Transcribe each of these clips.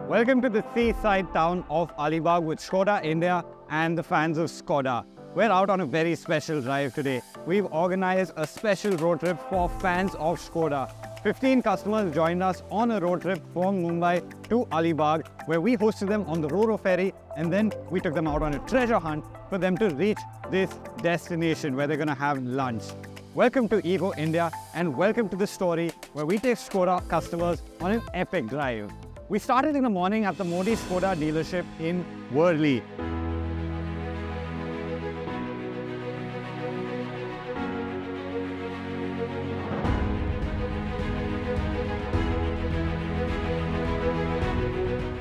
Welcome to the seaside town of Alibaug with Škoda India and the fans of Škoda. We're out on a very special drive today. We've organized a special road trip for fans of Škoda. 15 customers joined us on a road trip from Mumbai to Alibaug, where we hosted them on the Ro-Ro ferry, and then we took them out on a treasure hunt for them to reach this destination where they're going to have lunch. Welcome to Evo India and welcome to the story where we take Škoda customers on an epic drive. We started in the morning at the Modi Škoda dealership in Worli.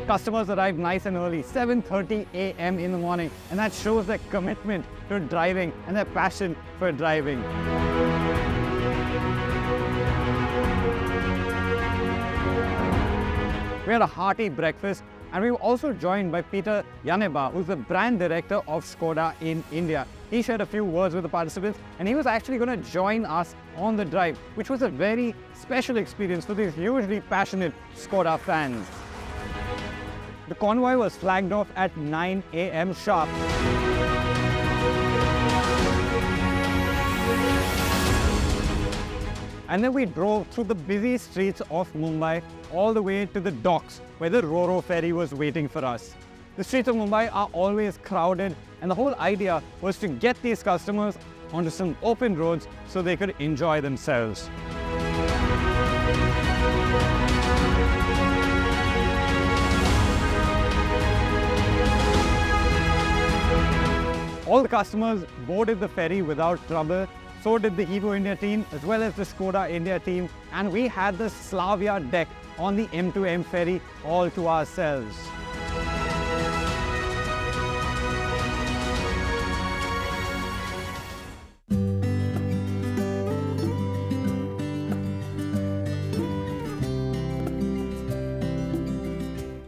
Customers arrived nice and early, 7:30 a.m. in the morning, and that shows their commitment to driving and their passion for driving. We had a hearty breakfast, and we were also joined by Petr Janeba, who's the brand director of Škoda in India. He shared a few words with the participants, and he was actually going to join us on the drive, which was a very special experience for these hugely passionate Škoda fans. The convoy was flagged off at 9 a.m. sharp. And then we drove through the busy streets of Mumbai all the way to the docks where the Ro-Ro ferry was waiting for us. The streets of Mumbai are always crowded, and the whole idea was to get these customers onto some open roads so they could enjoy themselves. All the customers boarded the ferry without trouble. So did the Evo India team as well as the Škoda India team, and we had the Slavia deck on the M2M ferry all to ourselves.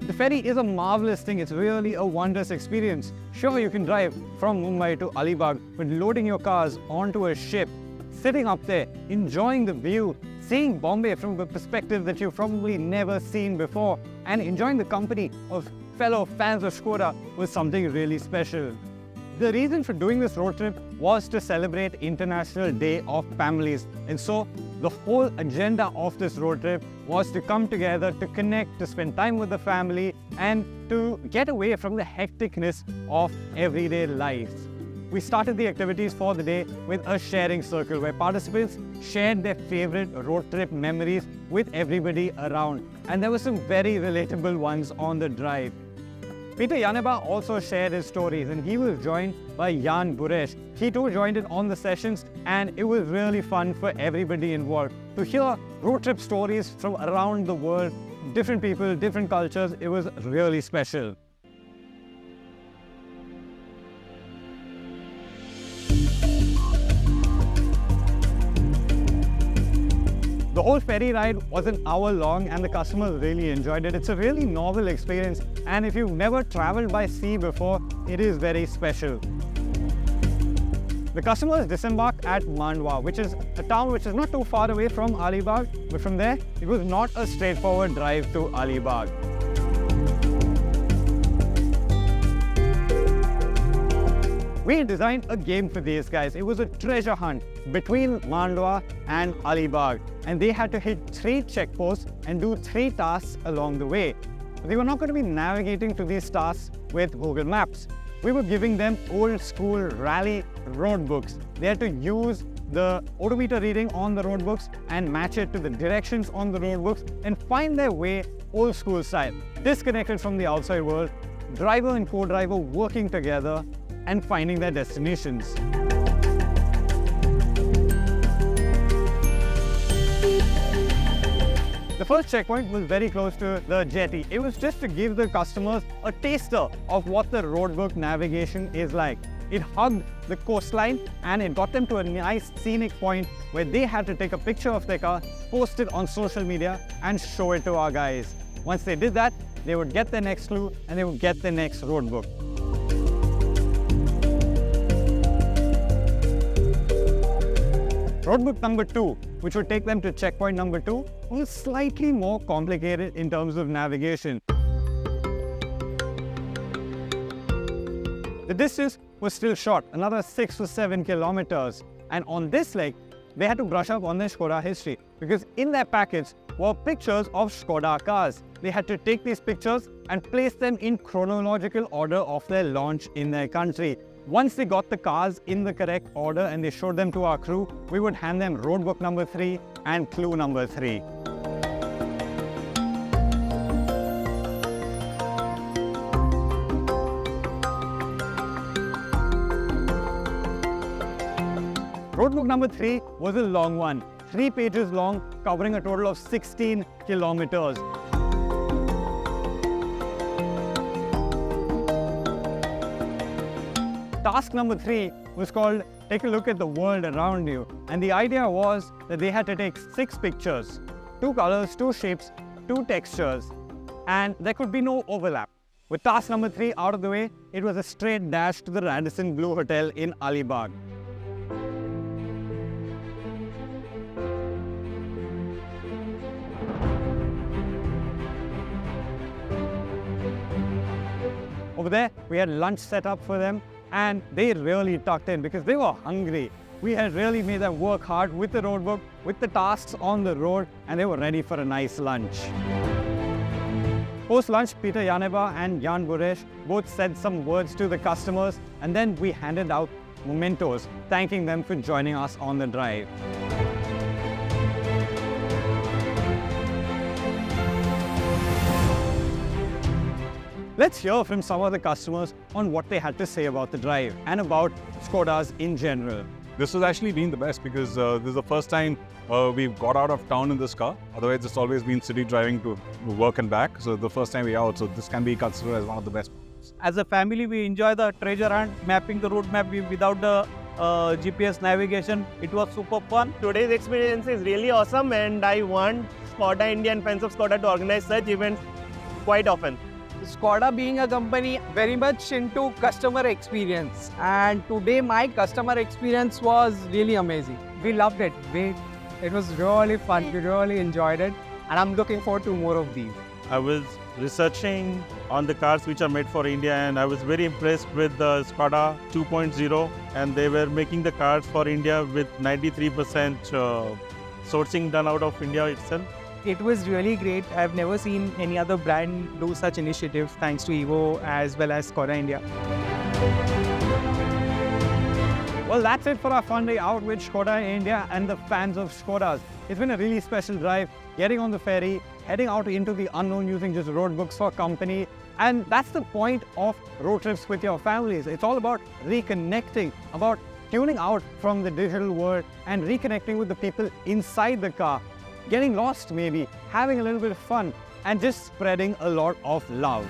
The ferry is a marvelous thing. It's really a wondrous experience. Sure, you can drive from Mumbai to Alibaug, but loading your cars onto a ship, sitting up there, enjoying the view, seeing Bombay from a perspective that you've probably never seen before, and enjoying the company of fellow fans of Škoda was something really special. The reason for doing this road trip was to celebrate International Day of Families, and so the whole agenda of this road trip was to come together, to connect, to spend time with the family, and to get away from the hecticness of everyday life. We started the activities for the day with a sharing circle where participants shared their favorite road trip memories with everybody around, and there were some very relatable ones on the drive. Petr Janeba also shared his stories, and he was joined by Jan Buresh. He too joined in on the sessions, and it was really fun for everybody involved to hear road trip stories from around the world, different people, different cultures. It was really special. The whole ferry ride was an hour long, and the customers really enjoyed it. It's a really novel experience, and if you've never traveled by sea before, it is very special. The customers disembarked at Mandwa, which is a town which is not too far away from Alibaug, but from there, it was not a straightforward drive to Alibaug. We designed a game for these guys. It was a treasure hunt between Mandwa and Alibaug, and they had to hit 3 checkposts and do 3 tasks along the way. They were not going to be navigating to these tasks with Google Maps. We were giving them old school rally road books. They had to use the odometer reading on the road books and match it to the directions on the road books and find their way old school style, disconnected from the outside world, driver and co-driver working together and finding their destinations. The first checkpoint was very close to the jetty. It was just to give the customers a taster of what the roadbook navigation is like. It hugged the coastline, and it got them to a nice scenic point where they had to take a picture of their car, post it on social media, and show it to our guys. Once they did that, they would get their next clue and they would get their next roadbook. Roadbook number 2, which would take them to checkpoint number 2, was slightly more complicated in terms of navigation. The distance was still short, another 6 to 7 kilometers. And on this leg, they had to brush up on their Škoda history because in their package were pictures of Škoda cars. They had to take these pictures and place them in chronological order of their launch in their country. Once they got the cars in the correct order and they showed them to our crew, we would hand them road book number 3 and clue number 3. Road book number 3 was a long one, 3 pages long, covering a total of 16 kilometers. Task number 3 was called Take a Look at the World Around You. And the idea was that they had to take 6 pictures, 2 colors, 2 shapes, 2 textures, and there could be no overlap. With task number 3 out of the way, it was a straight dash to the Radisson Blu hotel in Alibaug. Over there, we had lunch set up for them and they really tucked in because they were hungry. We had really made them work hard with the road book, with the tasks on the road, and they were ready for a nice lunch. Post-lunch, Petr Janeba and Jan Buresh both said some words to the customers and then we handed out mementos, thanking them for joining us on the drive. Let's hear from some of the customers on what they had to say about the drive and about Škodas in general. This has actually been the best because this is the first time we've got out of town in this car. Otherwise, it's always been city driving to work and back. So the first time we're out, so this can be considered as one of the best. As a family, we enjoy the treasure hunt, mapping the road map without the GPS navigation. It was super fun. Today's experience is really awesome and I want Škoda India and fans of Škoda to organize such events quite often. Škoda being a company very much into customer experience, and today my customer experience was really amazing. We loved it. It was really fun. We really enjoyed it, and I'm looking forward to more of these. I was researching on the cars which are made for India and I was very impressed with the Škoda 2.0, and they were making the cars for India with 93% sourcing done out of India itself. It was really great. I've never seen any other brand do such initiatives thanks to Evo as well as Škoda India. Well, that's it for our fun day out with Škoda India and the fans of Škodas. It's been a really special drive, getting on the ferry, heading out into the unknown using just road books for company. And that's the point of road trips with your families. It's all about reconnecting, about tuning out from the digital world and reconnecting with the people inside the car. Getting lost maybe, having a little bit of fun, and just spreading a lot of love.